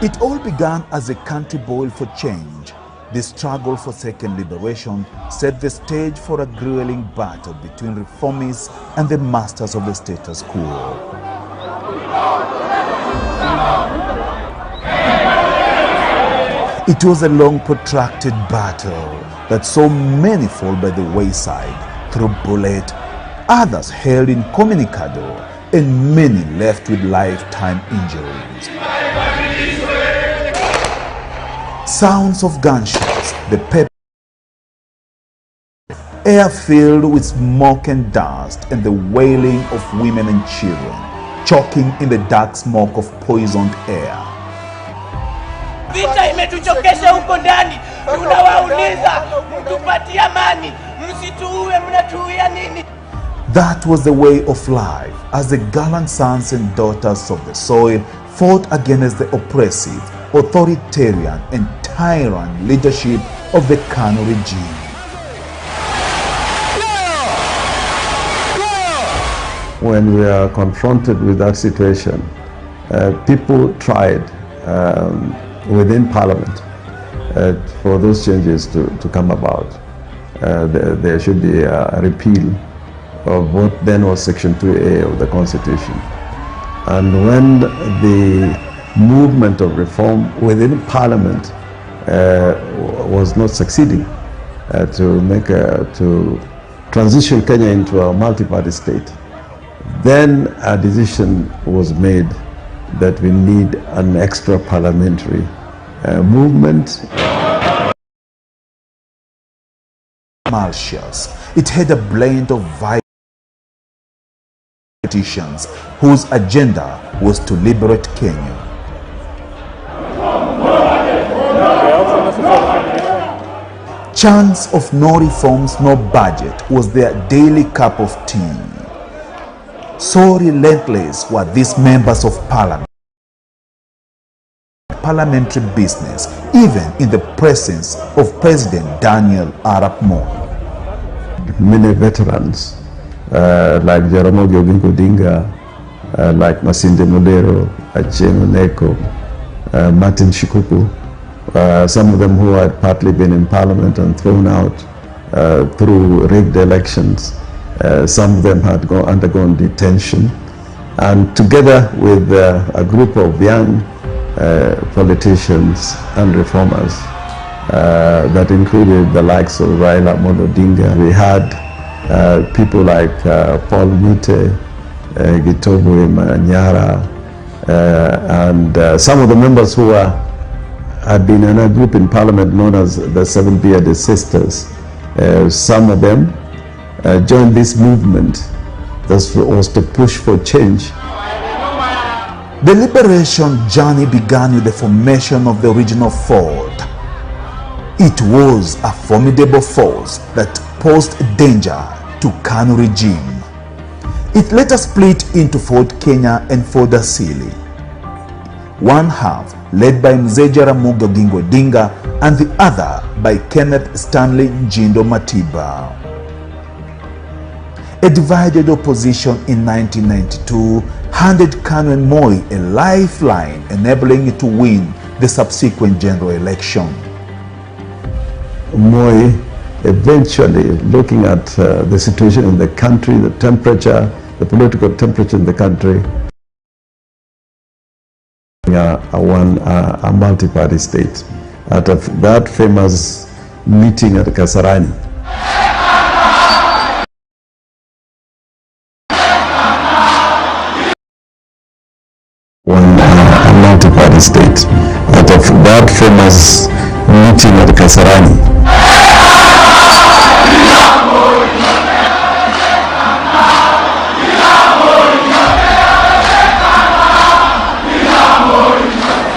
It all began as a country boiled for change. The struggle for second liberation set the stage for a grueling battle between reformists and the masters of the status quo. It was a long, protracted battle that saw many fall by the wayside through bullet, others held incommunicado, and many left with lifetime injuries. Sounds of gunshots, the pepper, air filled with smoke and dust, and the wailing of women and children, choking in the dark smoke of poisoned air. Vita imetuchokesha huko ndani, tunawauliza mtupatie amani, msituue, mnatuia nini? That was the way of life as the gallant sons and daughters of the soil fought against the oppressive, authoritarian and tyrant leadership of the Kanu regime. When we are confronted with that situation, people tried within Parliament for those changes to come about. There should be a repeal of what then was Section 2A of the Constitution. And when the movement of reform within Parliament was not succeeding to transition Kenya into a multi-party state, then a decision was made that we need an extra parliamentary movement. Malicious. It had a blend of violent politicians whose agenda was to liberate Kenya. Chance of no reforms, no budget was their daily cup of tea. So relentless were these members of parliament. Parliamentary business, even in the presence of President Daniel Arap Moi. Many veterans like Jalango, like Masinde Mulero, Acheno Neko, Martin Shikuku, some of them who had partly been in parliament and thrown out through rigged elections. Some of them had undergone detention, and together with a group of young politicians and reformers that included the likes of RAILA Odinga. We had people like Paul Mute, Gitobu, manyora, and some of the members who had been in a group in parliament known as the Seven Bearded Sisters. Some of them joined this movement that was to push for change. The liberation journey began with the formation of the regional fort. It was a formidable force that posed danger to Kanu regime. It later split into Fort Kenya and Fort Asili. One half led by Mzee Jaramogi Oginga Odinga and the other by Kenneth Stanley Njindo Matiba. A divided opposition in 1992 handed Kanu and Moi a lifeline, enabling it to win the subsequent general election. Moi eventually, looking at the situation in the country, the temperature, the political temperature in the country, a multi-party state. At that famous meeting at Kasarani, a multi-party state. At that famous meeting at Kasarani,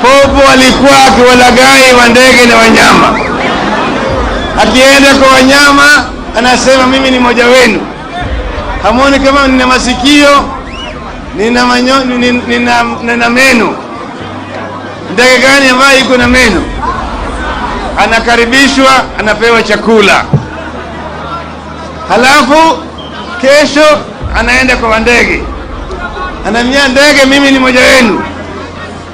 Popo alikuwa akiwalaghai wa ndege na wanyama. Akienda kwa wanyama anasema mimi ni mmoja wenu. Hamuoni kama nina masikio, nina meno? Ndege gani ambaye iko na meno? Anakaribishwa, anapewa chakula. Halafu kesho anaenda kwa ndege. Anamwambia ndege, mimi ni mmoja wenu.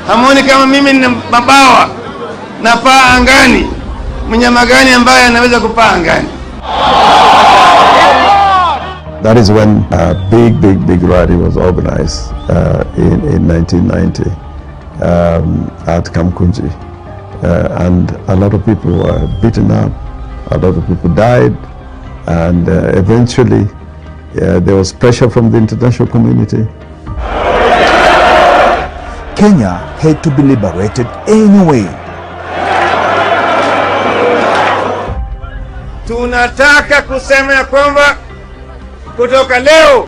Hamuoni kama mimi nina mabawa na paa angani? Mnyama gani ambaye anaweza kupaa angani? That is when a big rally was organized in 1990 at Kamkunji. And a lot of people were beaten up, a lot of people died, and eventually there was pressure from the international community. Kenya had to be liberated anyway. Tunataka kusema ya kwamba kutoka leo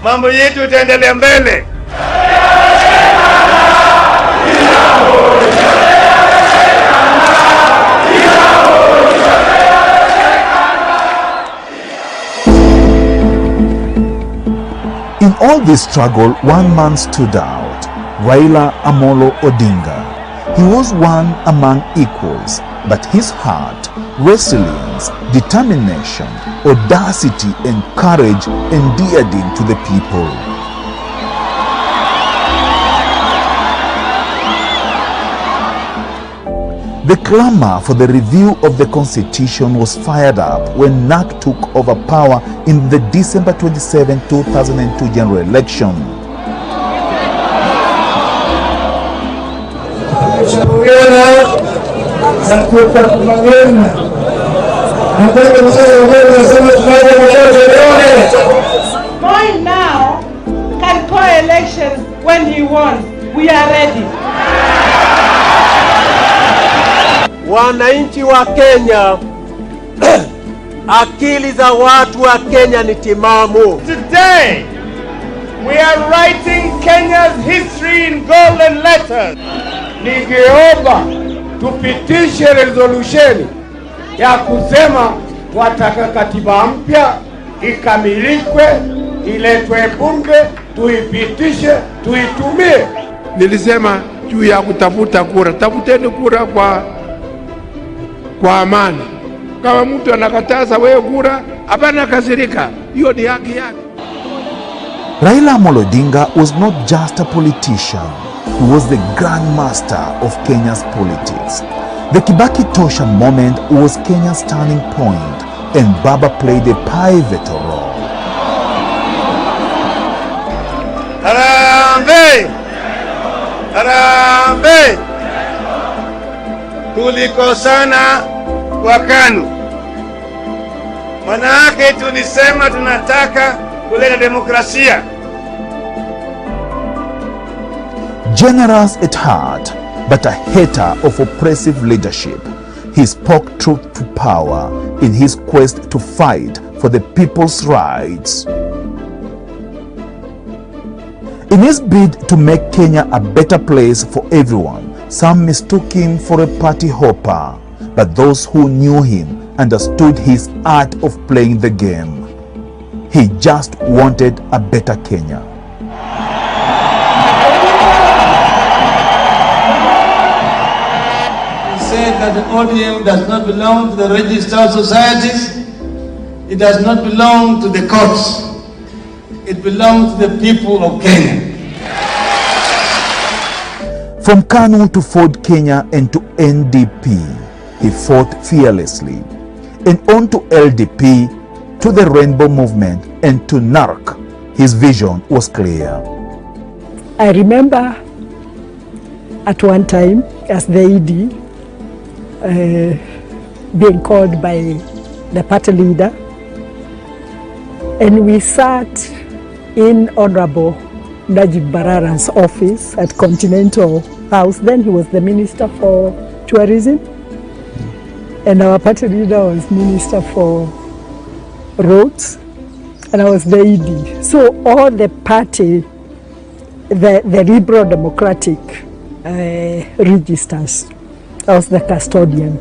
mambo yetu itaendelea mbele. In all this struggle, one man stood out, Raila Amolo Odinga. He was one among equals, but his heart, resilience, determination, audacity and courage endeared him to the people. The clamor for the review of the Constitution was fired up when NAC took over power in the December 27, 2002 general election. Moi now can call elections when he wants. We are ready. Wananchi wa Kenya, akili za watu wa Kenya ni timamu. Today we are writing Kenya's history in golden letters. Ningeomba tupitishe resolution ya kusema wataka katiba mpya ikamilikwe, iletwe bunge, tuipitishe, tuitumie. Nilisema juu ya kutafuta kura, tafuteni kura kwa amani. Kama mtu anakataza wewe kura, hapana kasirika, hiyo ni haki yake. Raila Amolo Odinga was not just a politician, he was the grandmaster of Kenya's politics. The Kibaki Tosha moment was Kenya's turning point, and Baba played a pivotal role. Harambee! Harambee! Tulikosana kwa KANU. Manake tulisema tunataka kuleta demokrasia. Generous at heart, but a hater of oppressive leadership, he spoke truth to power in his quest to fight for the people's rights. In his bid to make Kenya a better place for everyone, some mistook him for a party hopper, but those who knew him understood his art of playing the game. He just wanted a better Kenya. He said that the ODM does not belong to the registered societies, it does not belong to the courts, it belongs to the people of Kenya. From KANU to Ford Kenya and to NDP, he fought fearlessly. And on to LDP, to the Rainbow Movement, and to NARC, his vision was clear. I remember at one time as the ED being called by the party leader, and we sat in Honorable Najib Balala's office at Continental House. Then he was the Minister for Tourism, and our party leader was Minister for Roads, and I was the ED. So all the party, the Liberal Democratic registers, I was the custodian.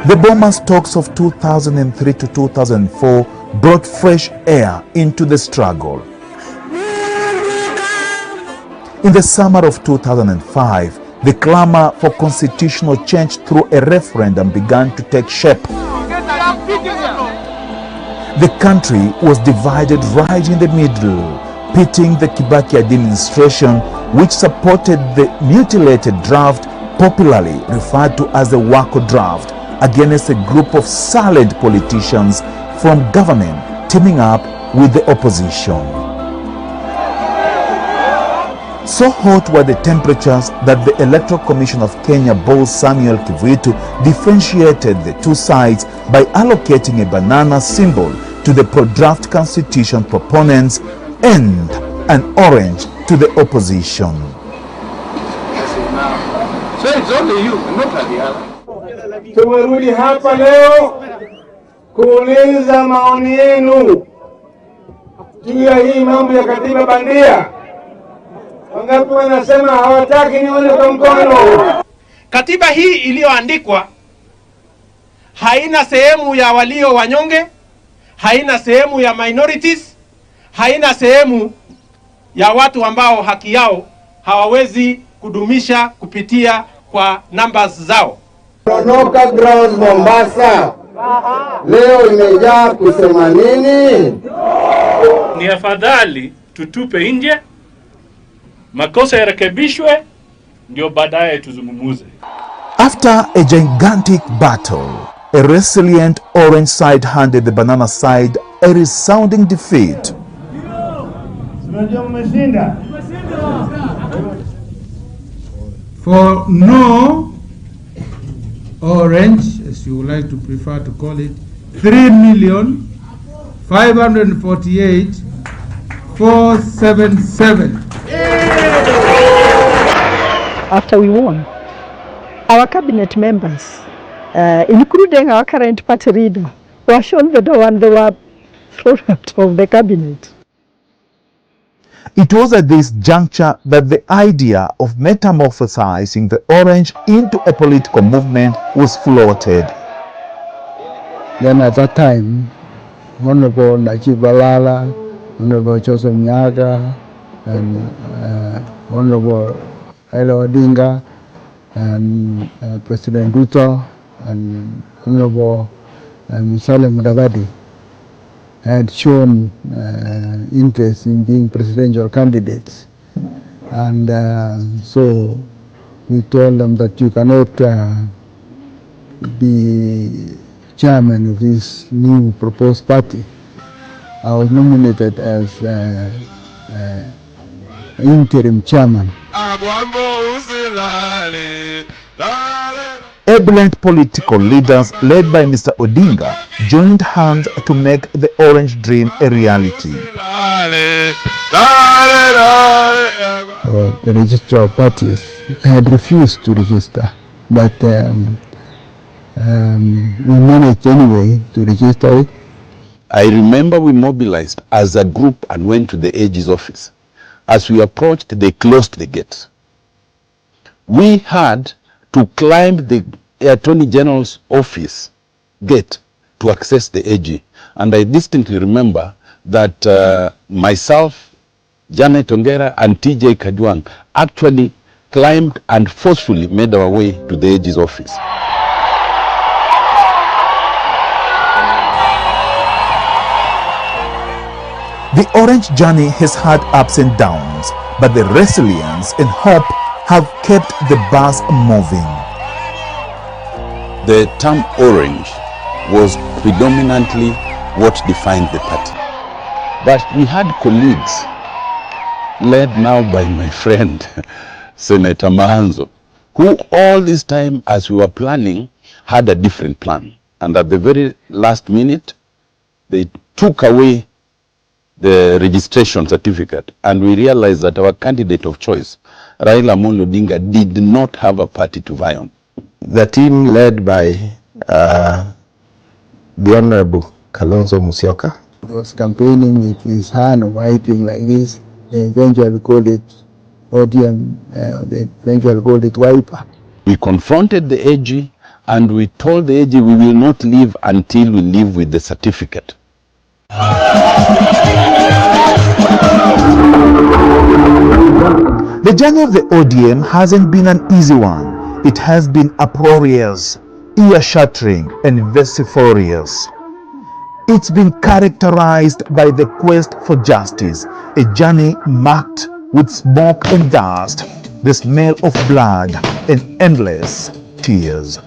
The bombers talks of 2003 to 2004 brought fresh air into the struggle. In the summer of 2005, the clamor for constitutional change through a referendum began to take shape. The country was divided right in the middle. pitting the Kibaki administration, which supported the mutilated draft, popularly referred to as the Wako draft, against a group of silent politicians from government teaming up with the opposition. So hot were the temperatures that the Electoral Commission of Kenya boss Samuel Kivuitu differentiated the two sides by allocating a banana symbol to the pro-draft constitution proponents and an orange to the opposition. So it's only you, not the other. Tumerudi hapa leo kuuliza maoni yenu juu ya hii mambo ya katiba bandia. Wangapi wanasema hawataki nione kwa mkono? Katiba hii iliyoandikwa haina sehemu ya walio wanyonge, haina sehemu ya minorities, haina sehemu ya watu ambao haki yao hawawezi kudumisha kupitia kwa numbers zao. Tonoka ground Mombasa leo imejaa kusema nini? Ni afadhali tutupe nje, makosa yarekebishwe, ndio baadaye tuzungumuze. After a gigantic battle, a resilient orange side handed the banana side a resounding defeat. For no, orange, as you would like to prefer to call it, 3,548,477. After we won, our cabinet members, including our current party leader, were shown the door and they were thrown out of the cabinet. It was at this juncture that the idea of metamorphosizing the orange into a political movement was floated. Then at that time, Honorable Najib Balala, Honorable Joseph Nyaga, and Honorable RAILA Odinga, and President Ruto, and Honorable Musalia Mudavadi had shown interest in being presidential candidates. And so we told them that you cannot be chairman of this new proposed party. I was nominated as interim chairman. Ebullient political leaders led by Mr. Odinga joined hands to make the orange dream a reality. The registrar of parties had refused to register, but we managed anyway to register it. I remember we mobilized as a group and went to the AG's office. As we approached, they closed the gates. We had to climb the Attorney General's office gate to access the AG. And I distinctly remember that myself, Janet Ongera, and TJ Kajwang actually climbed and forcefully made our way to the AG's office. The orange journey has had ups and downs, but the resilience and hope have kept the bus moving. The term orange was predominantly what defined the party. But we had colleagues, led now by my friend, Senator Mahanzo, who all this time as we were planning had a different plan. And at the very last minute, they took away the registration certificate, and we realized that our candidate of choice, Raila Odinga, did not have a party to vie on. The team led by the Honorable Kalonzo Musyoka was campaigning with his hand wiping like this. They eventually called it ODM, they eventually called it wiper. We confronted the AG and we told the AG we will not leave until we leave with the certificate. The journey of the ODM hasn't been an easy one. It has been uproarious, ear-shattering, and vociferous. It's been characterized by the quest for justice, a journey marked with smoke and dust, the smell of blood, and endless tears.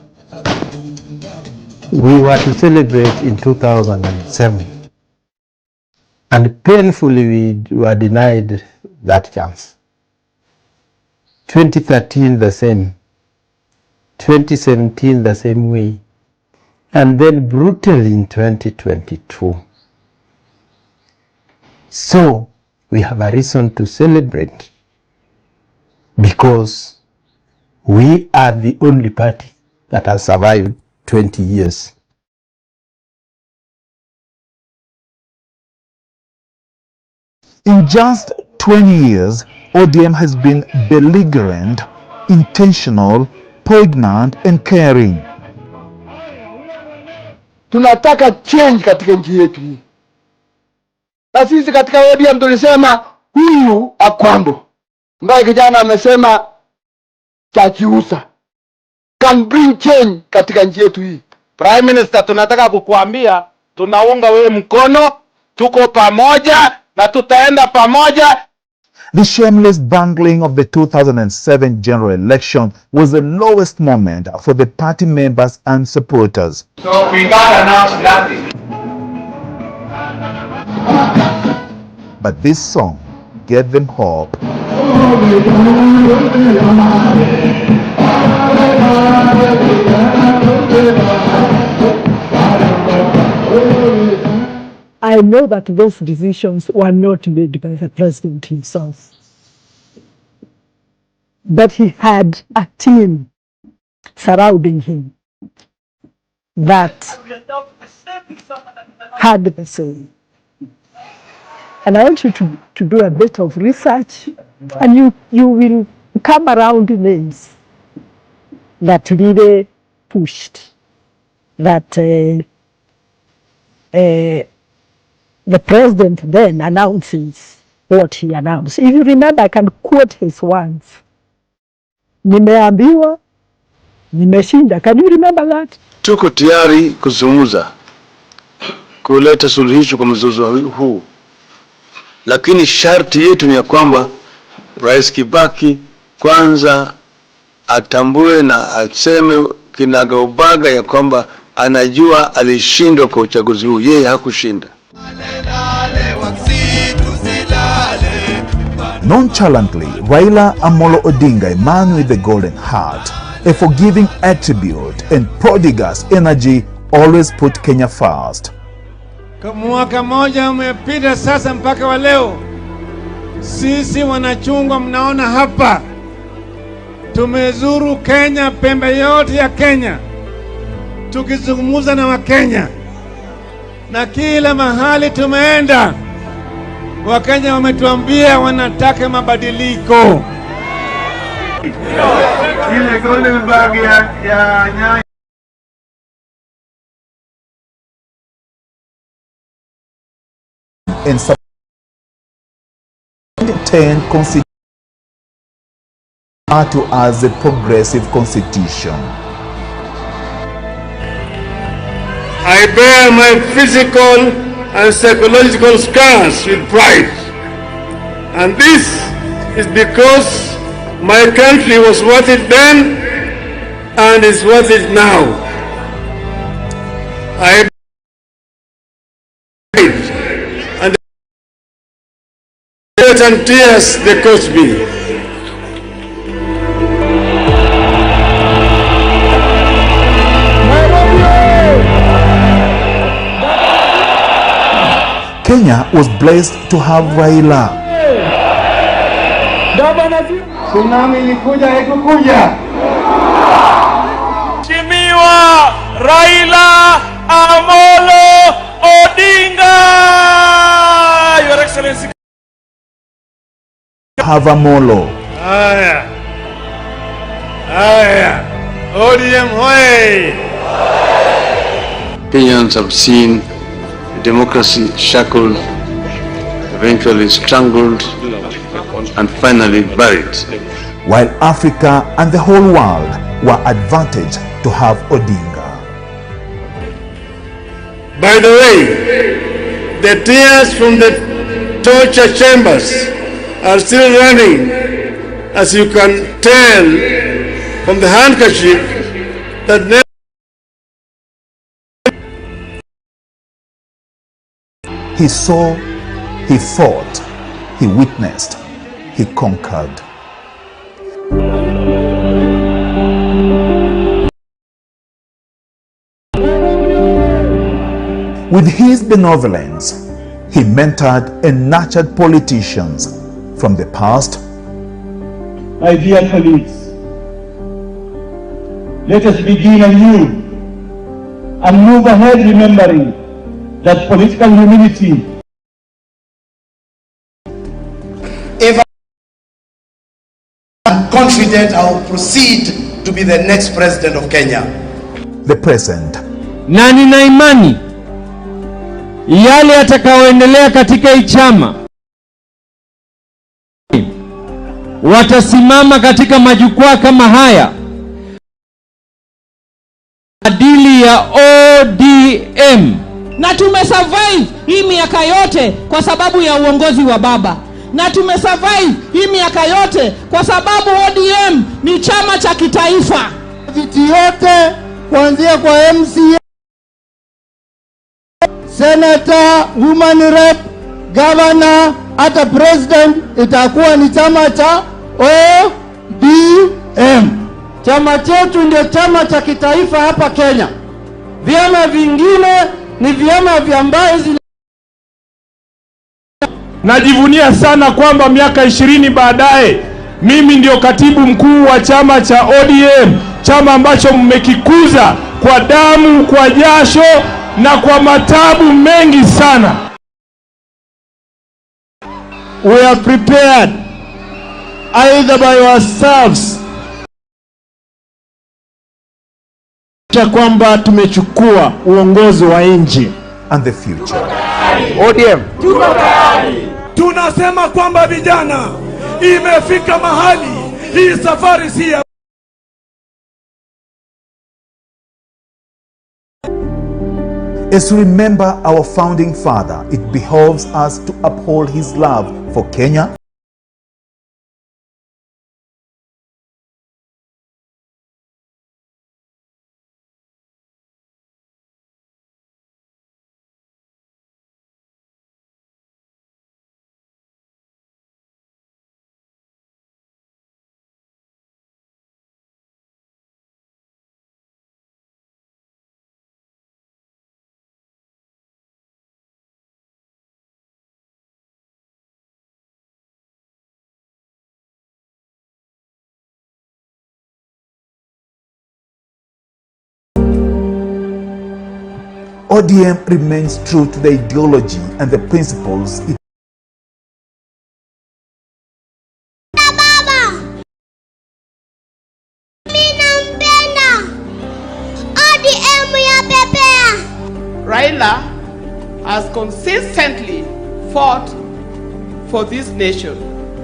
We were to celebrate in 2007, and painfully we were denied that chance. 2013 the same, 2017 the same way, and then brutally in 2022. So we have a reason to celebrate, because we are the only party that has survived 20 years. In just 20 years, ODM has been belligerent, intentional, poignant, and caring. Tunataka change katika nchi yetu hii. Na sisi katika ODM tulisema huyu akwambo, ambaye kijana amesema chachiusa, can bring change katika nchi yetu hii. Prime Minister, tunataka kukuambia tunaunga wewe mkono, tuko pamoja na tutaenda pamoja. The shameless bungling of the 2007 general election was the lowest moment for the party members and supporters. So we got announced nothing. But this song gave them hope. I know that those decisions were not made by the president himself, but he had a team surrounding him that had the same. And I want you to do a bit of research, and you will come around names that really pushed that the president then announces what he announced. If you remember, I can quote his words. Nimeambiwa, nimeshinda. Can you remember that? Tuko tayari kuzungumza, kuleta suluhisho kwa mzozo huu. Lakini sharti yetu ni ya kwamba Rais Kibaki kwanza atambue na aseme kinagaubaga ya kwamba anajua alishindwa kwa uchaguzi huu. Yeye hakushinda. Nonchalantly, Raila Amolo Odinga, a man with a golden heart, a forgiving attribute, and prodigious energy, always put Kenya first. Mwaka moja umepita sasa mpaka wa leo. Sisi wanachungwa mnaona hapa. Tumezuru Kenya, pembe yote ya Kenya. Tukizungumza na Wakenya. Na kila mahali tumeenda, Wakenya wametuambia wanataka mabadiliko. Ile golden bag ya nyanya. In 10 constitution to as a progressive constitution. I bear my physical and psychological scars with pride. And this is because my country was worth it then and is worth it now. I and the sweat and tears they cost me. Kenya was blessed to have Raila. Tsunami ilikuja haikukuja. Mheshimiwa Raila Amolo Odinga, Your Excellency. Have Amolo. Aya. ODM hoye. Kenyans have seen democracy shackled, eventually strangled, and finally buried. While Africa and the whole world were advantaged to have Odinga. By the way, the tears from the torture chambers are still running, as you can tell from the handkerchief that never. He saw, he fought, he witnessed, he conquered. With his benevolence, he mentored and nurtured politicians from the past. My dear colleagues, let us begin anew and move ahead remembering that political humility. If I'm confident I will proceed to be the next president of Kenya. The present. Na nina imani yale yatakayoendelea katika hii chama watasimama katika majukwaa kama haya adili ya ODM. Na tumesurvive hii miaka yote kwa sababu ya uongozi wa baba. Na tumesurvive hii miaka yote kwa sababu ODM ni chama cha kitaifa. Viti yote kuanzia kwa MCA, Senator, Woman Rep, Governor, hata President itakuwa ni chama cha ODM. Chama chetu ndio chama cha kitaifa hapa Kenya. Vyama vingine ni vyama vya mbazi. Najivunia sana kwamba miaka 20 baadaye mimi ndio katibu mkuu wa chama cha ODM, chama ambacho mmekikuza kwa damu, kwa jasho na kwa matabu mengi sana. We are prepared either by ourselves kwamba tumechukua uongozi wa nchi and the future. ODM tunasema kwamba vijana, imefika mahali hii safari si ya As we remember our founding father, it behoves us to uphold his love for Kenya, ODM remains true to the ideology and the principles it Raila has consistently fought for this nation.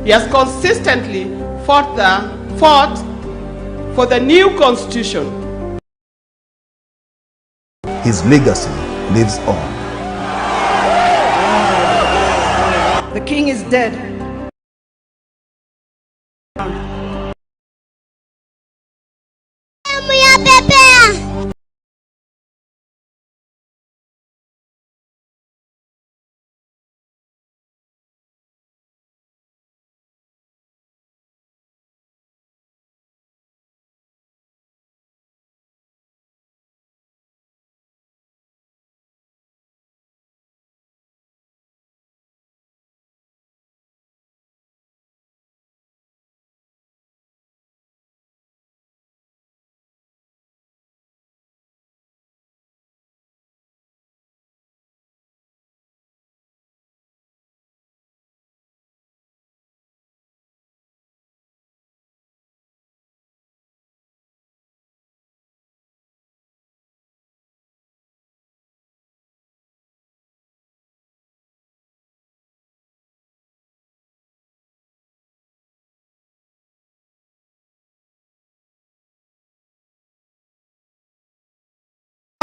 He has consistently fought for the new constitution. His legacy lives on. The king is dead.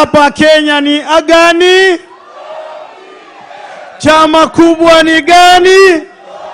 hapa Kenya ni agani? Chama kubwa ni gani?